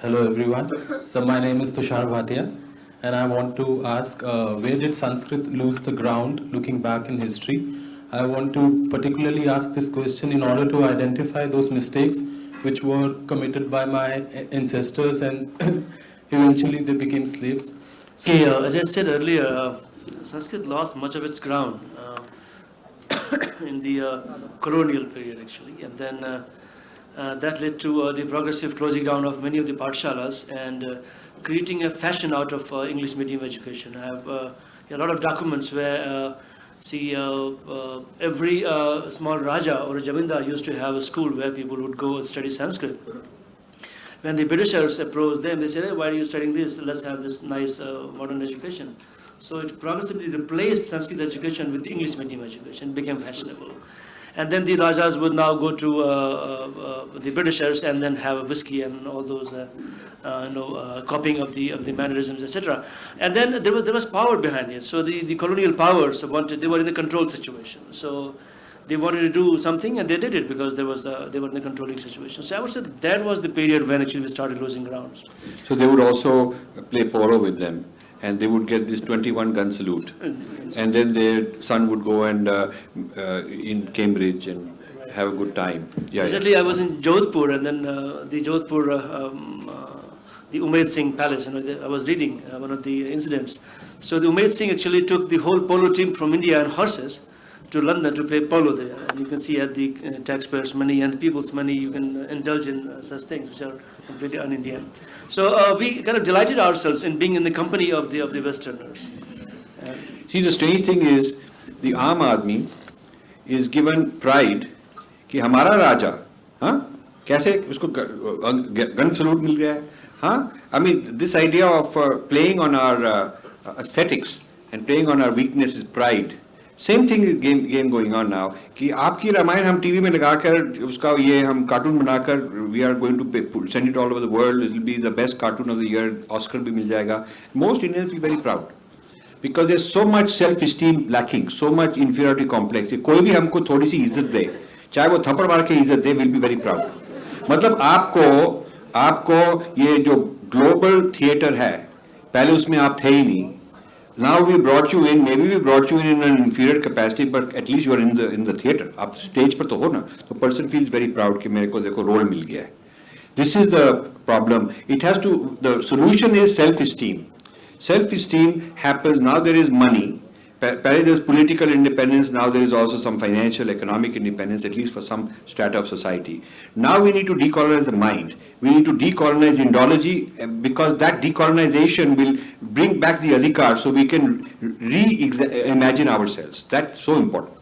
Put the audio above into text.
Hello everyone. So my name is Tushar Bhatia and I want to ask where did Sanskrit lose the ground looking back in history? I want to particularly ask this question in order to identify those mistakes which were committed by my ancestors and eventually they became slaves. So, Okay, as I said earlier, Sanskrit lost much of its ground in the colonial period actually, and then that led to the progressive closing down of many of the pathshalas and creating a fashion out of English medium education. I have a lot of documents where every small Raja or a Jamindar used to have a school where people would go and study Sanskrit. When the Britishers approached them, they said, hey, why are you studying this? Let's have this nice modern education. So it progressively replaced Sanskrit education with English medium education, became fashionable. And then the Rajas would now go to the Britishers and then have a whiskey and all those, copying of the mannerisms, etc. And then there was power behind it. So the colonial powers wanted, they were in a control situation. So they wanted to do something and they did it because they were in a controlling situation. So I would say that was the period when actually we started losing grounds. So they would also play polo with them, and they would get this 21-gun salute, and then their son would go and in Cambridge and have a good time. Yeah. Recently, I was in Jodhpur, and then the Jodhpur, the Umaid Singh Palace. I was reading one of the incidents. So the Umaid Singh actually took the whole polo team from India on horses to London to play polo there. And you can see at the taxpayers' money and people's money, you can indulge in such things which are completely un-Indian. So we kind of delighted ourselves in being in the company of the Westerners. See, the strange thing is, the Aam Aadmi is given pride कि हमारा राजा, हाँ, कैसे उसको gun salute मिल गया है, हाँ? I mean, this idea of playing on our aesthetics and playing on our weakness is pride. Same thing is game going on now कि आपकी रामायण हम टीवी में लगाकर उसका ये हम कार्टून बनाकर we are going to send it all over the world. It will be the best cartoon of the year. Oscar भी मिल जाएगा. Most Indians feel very proud because there's so much self-esteem lacking, so much inferiority complex. कोई भी हमको थोड़ी सी इज्जत दे, चाहे वो थप्पड़ मार के इज्जत दे, will be very proud. मतलब आपको ये जो global theatre है, पहले उसमें आप थे ही नहीं. Now we brought you in, maybe we brought you in an inferior capacity, but at least you are in the theatre. आप stage पर तो हो ना, तो person feels very proud कि मेरे को देखो role मिल गया है. This is the problem. The solution is self-esteem. Self-esteem happens, now there is money. There is political independence, now there is also some financial, economic independence, at least for some strata of society. Now we need to decolonize the mind. We need to decolonize Indology because that decolonization will bring back the adhikar so we can reimagine ourselves. That's so important.